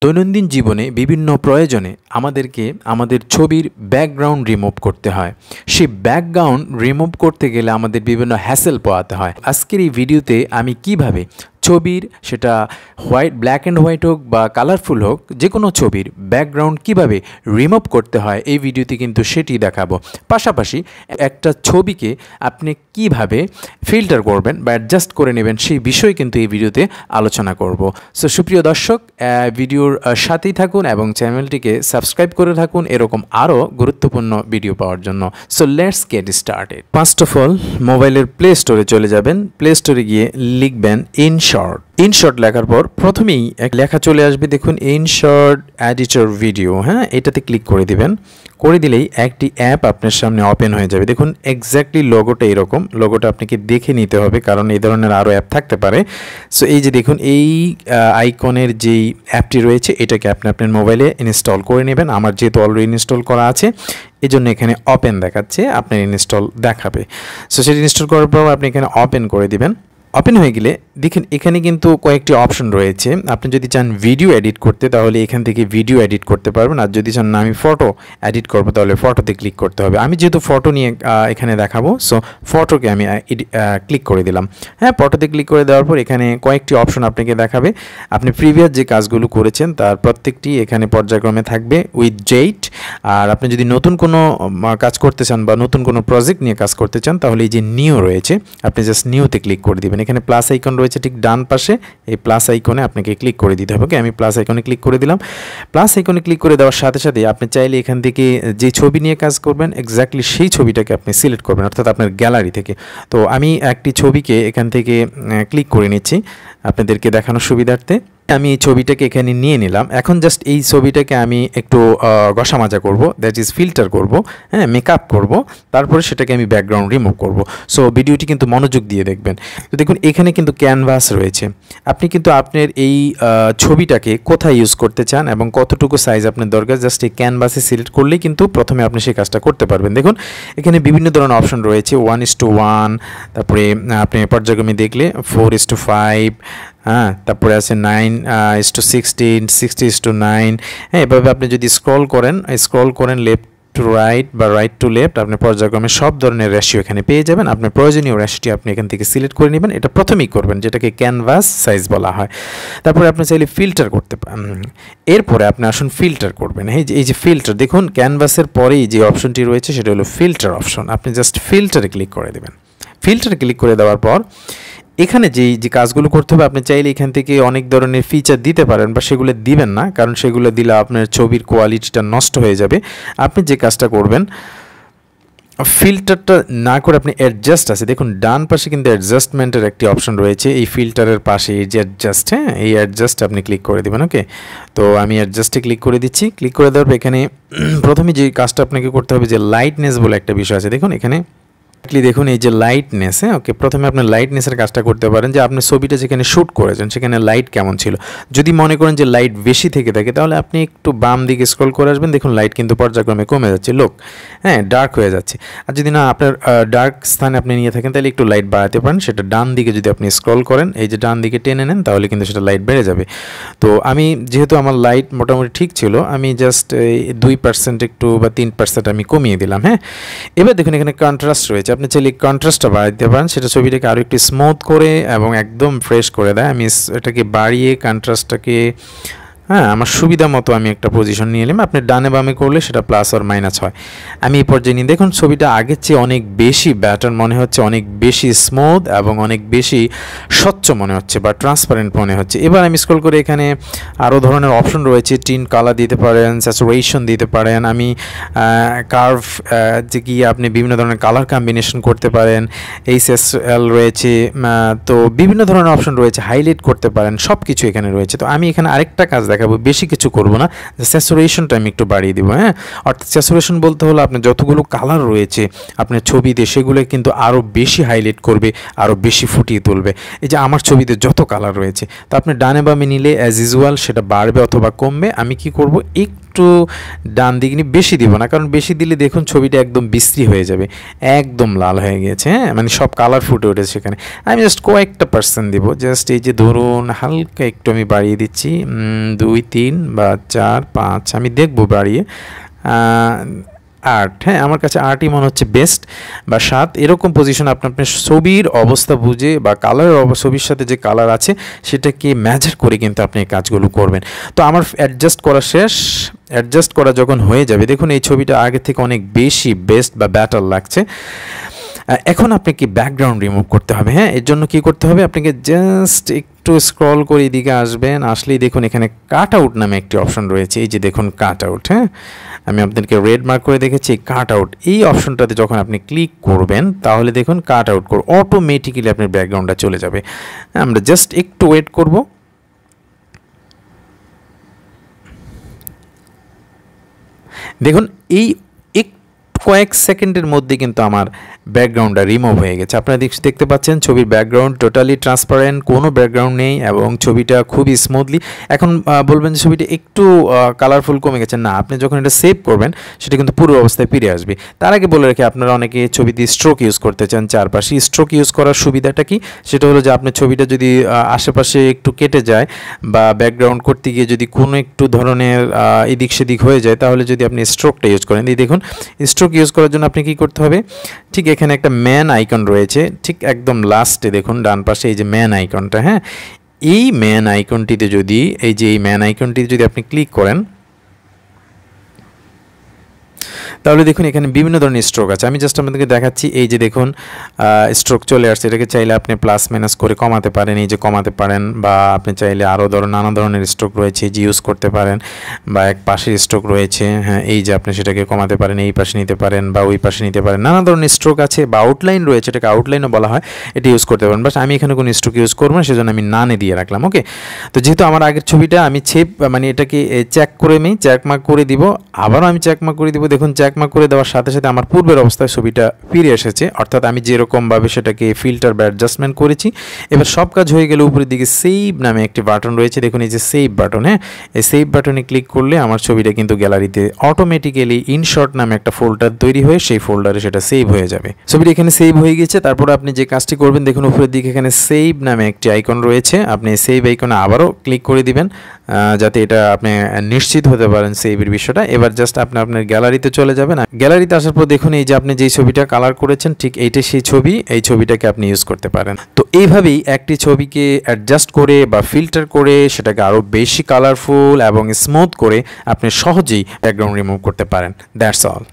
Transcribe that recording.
দৈনন্দিন জীবনে বিভিন্ন প্রয়োজনে আমাদেরকে আমাদের ছবির ব্যাকগ্রাউন্ড রিমুভ করতে হয়। সেই ব্যাকগ্রাউন্ড রিমুভ করতে গেলে আমাদের বিভিন্ন হ্যাসেল পোহাতে হয়। আজকের এই ভিডিওতে আমি কিভাবে ছবির সেটা ব্ল্যাক অ্যান্ড হোয়াইট হোক বা কালারফুল হোক, যে কোনো ছবির ব্যাকগ্রাউন্ড কিভাবে রিমুভ করতে হয় এই ভিডিওতে কিন্তু সেটি দেখাবো। পাশাপাশি একটা ছবিকে আপনি কিভাবে ফিল্টার করবেন বা অ্যাডজাস্ট করে নেবেন সেই বিষয়ে কিন্তু এই ভিডিওতে আলোচনা করব। সো সুপ্রিয় দর্শক, ভিডিওর সাথেই থাকুন এবং চ্যানেলটিকে সাবস্ক্রাইব করে থাকুন এরকম আরও গুরুত্বপূর্ণ ভিডিও পাওয়ার জন্য। So let's get started. First of all মোবাইলের প্লে স্টোরে চলে যাবেন। প্লে স্টোরে গিয়ে লিখবেন ইনশর্ট লেখার পর প্রথমেই এক লেখা চলে আসবে, দেখুন ইনশর্ট এডিটর ভিডিও। হ্যাঁ, এটাতে ক্লিক করে দিবেন। করে দিলেই একটি অ্যাপ আপনার সামনে ওপেন হয়ে যাবে। দেখুন এক্স্যাক্টলি লোগোটা এরকম। লোগোটা আপনাকে দেখে নিতে হবে কারণ এই ধরনের আরও অ্যাপ থাকতে পারে। সো এই যে দেখুন এই আইকনের যেই অ্যাপটি রয়েছে এটাকে আপনি আপনার মোবাইলে ইনস্টল করে নেবেন। আমার যেহেতু অলরেডি ইনস্টল করা আছে এই জন্য এখানে ওপেন দেখাচ্ছে, আপনার ইনস্টল দেখাবে। সো সেটা ইনস্টল করার পর আপনি এখানে ওপেন করে দিবেন। ওপেন হয়ে গেলে দেখেন এখানে কিন্তু কয়েকটি অপশন রয়েছে। আপনি যদি চান ভিডিও এডিট করতে তাহলে এখান থেকে ভিডিও এডিট করতে পারবেন, আর যদি চান না আমি ফটো এডিট করবো তাহলে ফটোতে ক্লিক করতে হবে। আমি যেহেতু ফটো নিয়ে এখানে দেখাবো, সো ফটোকে আমি ক্লিক করে দিলাম। হ্যাঁ, ফটোতে ক্লিক করে দেওয়ার পর এখানে কয়েকটি অপশন আপনাকে দেখাবে। আপনি প্রিভিয়াস যে কাজগুলো করেছেন তার প্রত্যেকটি এখানে পর্যায়ক্রমে থাকবে উইথ ডেট। আর আপনি যদি নতুন কোনো কাজ করতে চান বা নতুন কোনো প্রজেক্ট নিয়ে কাজ করতে চান তাহলে এই যে নিউ রয়েছে আপনি জাস্ট নিউতে ক্লিক করে দিবেন। এখানে প্লাস আইকন রয়েছে ঠিক ডান পাশে, এই প্লাস আইকনে আপনাকে ক্লিক করে দিতে হবে। আমি প্লাস আইকনে ক্লিক করে দিলাম। প্লাস আইকনে ক্লিক করে দেওয়ার সাথে সাথে আপনি চাইলে এখান থেকে যে ছবি নিয়ে কাজ করবেন এক্স্যাক্টলি সেই ছবিটাকে আপনি সিলেক্ট করবেন, অর্থাৎ আপনার গ্যালারি থেকে। তো আমি একটি ছবিকে এখান থেকে ক্লিক করে নিচ্ছি আপনাদেরকে দেখানোর সুবিধার্থে। আমি এই ছবিটাকে এখানে নিয়ে নিলাম। এখন জাস্ট এই ছবিটাকে আমি একটু ঘষা মাজা করবো, দ্যাট ইজ ফিল্টার করব, হ্যাঁ, মেকআপ করব, তারপরে সেটাকে আমি ব্যাকগ্রাউন্ড রিমুভ করব। সো ভিডিওটি কিন্তু মনোযোগ দিয়ে দেখবেন। তো দেখুন এখানে কিন্তু ক্যানভাস রয়েছে। আপনি কিন্তু আপনার এই ছবিটাকে কোথায় ইউজ করতে চান এবং কতটুকু সাইজ আপনার দরকার জাস্ট এই ক্যানভাসে সিলেক্ট করলেই কিন্তু প্রথমে আপনি সেই কাজটা করতে পারবেন। দেখুন এখানে বিভিন্ন ধরনের অপশন রয়েছে, 1:1, তারপরে আপনি পর্যায়ক্রমে দেখলে 4:5, হ্যাঁ, তারপরে আছে 9:16, 60:9। হ্যাঁ, এভাবে আপনি যদি স্ক্রল করেন লেফট টু রাইট বা রাইট টু লেফট, আপনি পর্যায়ক্রমে সব ধরনের রেশিও এখানে পেয়ে যাবেন। আপনার প্রয়োজনীয় রেশিওটি আপনি এখান থেকে সিলেক্ট করে নেবেন। এটা প্রথমেই করবেন, যেটাকে ক্যানভাস সাইজ বলা হয়। তারপরে আপনি চাইলে ফিল্টার করতে পারেন। এরপরে আপনি আসুন ফিল্টার করবেন। এই যে ফিল্টার, দেখুন ক্যানভাসের পরেই যে অপশনটি রয়েছে সেটা হলো ফিল্টার অপশন। আপনি জাস্ট ফিল্টারে ক্লিক করে দেবেন। ফিল্টারে ক্লিক করে দেওয়ার পর এখানে যে কাজগুলো করতে হবে আপনি চাইলে এখান থেকে অনেক ধরনের ফিচার দিতে পারেন বা সেগুলো দিবেন না, কারণ সেগুলো দিলে আপনার ছবির কোয়ালিটিটা নষ্ট হয়ে যাবে। আপনি যে কাজটা করবেন ফিল্টারটা না করে আপনি অ্যাডজাস্ট আছে, দেখুন ডান পাশে কিন্তু অ্যাডজাস্টমেন্টের একটি অপশন রয়েছে এই ফিল্টারের পাশে, এই যে অ্যাডজাস্ট, হ্যাঁ, এই অ্যাডজাস্ট আপনি ক্লিক করে দেবেন। ওকে, তো আমি অ্যাডজাস্টে ক্লিক করে দিচ্ছি। ক্লিক করে দেওয়ার পর এখানে প্রথমে যে কাজটা আপনাকে করতে হবে যে লাইটনেস বলে একটা বিষয় আছে, দেখুন এখানে দেখুন এই যে লাইটনেস। হ্যাঁ, ওকে, প্রথমে আপনার লাইটনেসের কাজটা করতে পারেন যে আপনি ছবিটা যেখানে শ্যুট করেছেন সেখানে লাইট কেমন ছিল। যদি মনে করেন যে লাইট বেশি থেকে থাকে তাহলে আপনি একটু বাম দিকে স্ক্রল করে আসবেন, দেখুন লাইট কিন্তু পর্যায়ক্রমে কমে যাচ্ছে, হ্যাঁ, ডার্ক হয়ে যাচ্ছে। আর যদি না আপনার ডার্ক স্থানে আপনি নিয়ে থাকেন তাহলে একটু লাইট বাড়াতে পারেন। সেটা ডান দিকে যদি আপনি স্ক্রল করেন, এই যে ডান দিকে টেনে নেন তাহলে কিন্তু সেটা লাইট বেড়ে যাবে। তো আমি যেহেতু আমার লাইট মোটামুটি ঠিক ছিল, আমি জাস্ট 2% একটু বা 3% আমি কমিয়ে দিলাম। হ্যাঁ, এবার দেখুন এখানে কন্ট্রাস্ট রয়েছে। আপনি চাইলে কন্ট্রাস্টটা বাড়িয়ে দিতে পারেন, সেটা ছবিটাকে আরও একটু স্মুথ করে এবং একদম ফ্রেশ করে দেয়। আমি এটাকে বাড়িয়ে কন্ট্রাস্টটাকে, হ্যাঁ, আমার সুবিধা মতো আমি একটা পজিশন নিয়ে নিলাম। আপনি ডানে বামে করলে সেটা প্লাস আর মাইনাস হয়। আমি এই পর্যায়ে নিয়ে দেখুন ছবিটা আগের চেয়ে অনেক বেশি ব্যাটার মনে হচ্ছে, অনেক বেশি স্মুথ এবং অনেক বেশি স্বচ্ছ মনে হচ্ছে বা ট্রান্সপারেন্ট মনে হচ্ছে। এবার আমি স্ক্রল করে এখানে আরও ধরনের অপশন রয়েছে, টিন কালার দিতে পারেন, স্যাচুরেশন দিতে পারেন, আমি কার্ভ যে গিয়ে আপনি বিভিন্ন ধরনের কালার কম্বিনেশন করতে পারেন, HSL রয়েছে, তো বিভিন্ন ধরনের অপশন রয়েছে, হাইলাইট করতে পারেন, সব কিছু এখানে রয়েছে। তো আমি এখানে আরেকটা কাজ দেখাবো, বেশি কিছু করব না, স্যাচুরেশনটা আমি একটু বাড়িয়ে দিব। হ্যাঁ, অর্থাৎ স্যাচুরেশন বলতে হলো আপনার যতগুলো কালার রয়েছে আপনার ছবিতে সেগুলো কিন্তু আরও বেশি হাইলাইট করবে, আরও বেশি ফুটিয়ে তুলবে। এই যে আমার ছবিতে যত কালার রয়েছে, তো আপনি ডানে বামে নিলে অ্যাজ ইউজুয়াল সেটা বাড়বে অথবা কমবে। আমি কি করব, একটু একটু ডান দিকে নিয়ে, বেশি দিব না, কারণ বেশি দিলে দেখুন ছবিটা একদম বিশ্রী হয়ে যাবে, একদম লাল হয়ে গেছে। হ্যাঁ, মানে সব কালার ফুটে উঠেছে সেখানে। আমি জাস্ট কয়েকটা % দিব, জাস্ট এই যে ধরুন হালকা একটু আমি বাড়িয়ে দিচ্ছি, 2, 3 বা 4, 5, আমি দেখবো বাড়িয়ে 8। হ্যাঁ, আমার কাছে 8ই মনে হচ্ছে বেস্ট, বা 7, এরকম পজিশন আপনার ছবির অবস্থা বুঝে বা কালারের ছবির সাথে যে কালার আছে সেটাকে ম্যাচার করে কিন্তু আপনি এই কাজগুলো করবেন। তো আমার অ্যাডজাস্ট করা শেষ। অ্যাডজাস্ট করা যখন হয়ে যাবে, দেখুন এই ছবিটা আগে থেকে অনেক বেশি বেস্ট বা ব্যাটার লাগছে। এখন আপনাকে ব্যাকগ্রাউন্ড রিমুভ করতে হবে। হ্যাঁ, এর জন্য কী করতে হবে, আপনাকে জাস্ট একটু স্ক্রল করে এদিকে আসবেন, আসলেই দেখুন এখানে কাট আউট নামে একটি অপশন রয়েছে। এই যে দেখুন কাট আউট। হ্যাঁ, আমি আপনাদেরকে রেড মার্ক করে দেখেছি কাট আউট। এই অপশনটাতে যখন আপনি ক্লিক করবেন তাহলে দেখুন কাট আউট করে অটোমেটিক্যালি আপনার ব্যাকগ্রাউন্ডটা চলে যাবে। আমরা জাস্ট একটু ওয়েট করব। দেখুন এই কয়েক সেকেন্ডের মধ্যে কিন্তু আমার ব্যাকগ্রাউন্ডটা রিমুভ হয়ে গেছে। আপনারা দেখতে পাচ্ছেন ছবির ব্যাকগ্রাউন্ড টোটালি ট্রান্সপারেন্ট, কোনো ব্যাকগ্রাউন্ড নেই এবং ছবিটা খুবই স্মুথলি। এখন বলবেন যে ছবিটা একটু কালারফুল কমে গেছে, না, আপনি যখন এটা সেভ করবেন সেটা কিন্তু পুরো অবস্থায় ফিরে আসবে। তার আগে বলে রাখি, আপনারা অনেকে ছবি দিয়ে স্ট্রোক ইউজ করতে চান চারপাশে। স্ট্রোক ইউজ করার সুবিধাটা কি, সেটা হলো যে আপনার ছবিটা যদি আশেপাশে একটু কেটে যায় বা ব্যাকগ্রাউন্ড করতে গিয়ে যদি কোনো একটু ধরনের এদিক সেদিক হয়ে যায়, তাহলে যদি আপনি স্ট্রোকটা ইউজ করেন, এই দেখুন স্ট্রোক ইউজ করার জন্য আপনি কী করতে হবে, ঠিক এখানে একটা ম্যান আইকন রয়েছে, ঠিক একদম লাস্টে দেখুন ডান পাশে এই যে ম্যান আইকনটা। হ্যাঁ, এই ম্যান আইকনটিতে যদি আপনি ক্লিক করেন তাহলে দেখুন এখানে বিভিন্ন ধরনের স্ট্রোক আছে। আমি জাস্ট আপনাদেরকে দেখাচ্ছি। এই যে দেখুন স্ট্রোক চলে আসছে, এটাকে চাইলে আপনি প্লাস মাইনাস করে কমাতে পারেন, এই যে কমাতে পারেন, বা আপনি চাইলে আরও নানা ধরনের স্ট্রোক রয়েছে যে ইউজ করতে পারেন, বা এক পাশে স্ট্রোক রয়েছে। হ্যাঁ, এই যে আপনি সেটাকে কমাতে পারেন, এই পাশে নিতে পারেন বা ওই পাশে নিতে পারেন, নানা ধরনের স্ট্রোক আছে, বা আউটলাইন রয়েছে, এটাকে আউটলাইনও বলা হয়, এটা ইউজ করতে পারেন। বাট আমি এখানে কোনো স্ট্রোক ইউজ করবো না, সেজন্য আমি নানে দিয়ে রাখলাম। ওকে, তো যেহেতু আমার আগের ছবিটা আমি মানে এটাকে চেক করে আমি চেকমার্ক করে দিব, আবারও আমি চেকমার্ক করে দিব। দেখুন চেকমার্ক করে দেওয়ার সাথে সাথে আমার পূর্বের অবস্থায় ছবিটা ফিরে এসেছে, অর্থাৎ আমি যেরকমভাবে সেটাকে ফিল্টার বা অ্যাডজাস্টমেন্ট করেছি। এবার সব কাজ হয়ে গেলে উপরের দিকে সেভ নামে একটি বাটন রয়েছে, দেখুন এই যে সেভ বাটন। হ্যাঁ, এই সেভ বাটনে ক্লিক করলে আমার ছবিটা কিন্তু গ্যালারিতে অটোমেটিক্যালি ইনশট নামে একটা ফোল্ডার তৈরি হয়ে সেই ফোল্ডারে সেটা সেভ হয়ে যাবে। ছবিটা এখানে সেভ হয়ে গেছে। তারপর আপনি যে কাজটি করবেন, দেখুন উপরের দিকে এখানে সেভ নামে একটি আইকন রয়েছে, আপনি সেভ আইকনে আবারও ক্লিক করে দিবেন, যাতে এটা আপনি নিশ্চিত হতে পারেন সেভের বিষয়টা। এবার জাস্ট আপনি আপনার গ্যালারিতে চলে যাবেন। গ্যালারিতে আসার পর দেখুন এই যে আপনি যেই ছবিটা কালার করেছেন ঠিক এইটাই সেই ছবি, এই ছবিটাকে আপনি ইউজ করতে পারেন। তো এইভাবেই একটি ছবিকে অ্যাডজাস্ট করে বা ফিল্টার করে সেটাকে আরও বেশি কালারফুল এবং স্মুথ করে আপনি সহজেই ব্যাকগ্রাউন্ড রিমুভ করতে পারেন। That's all.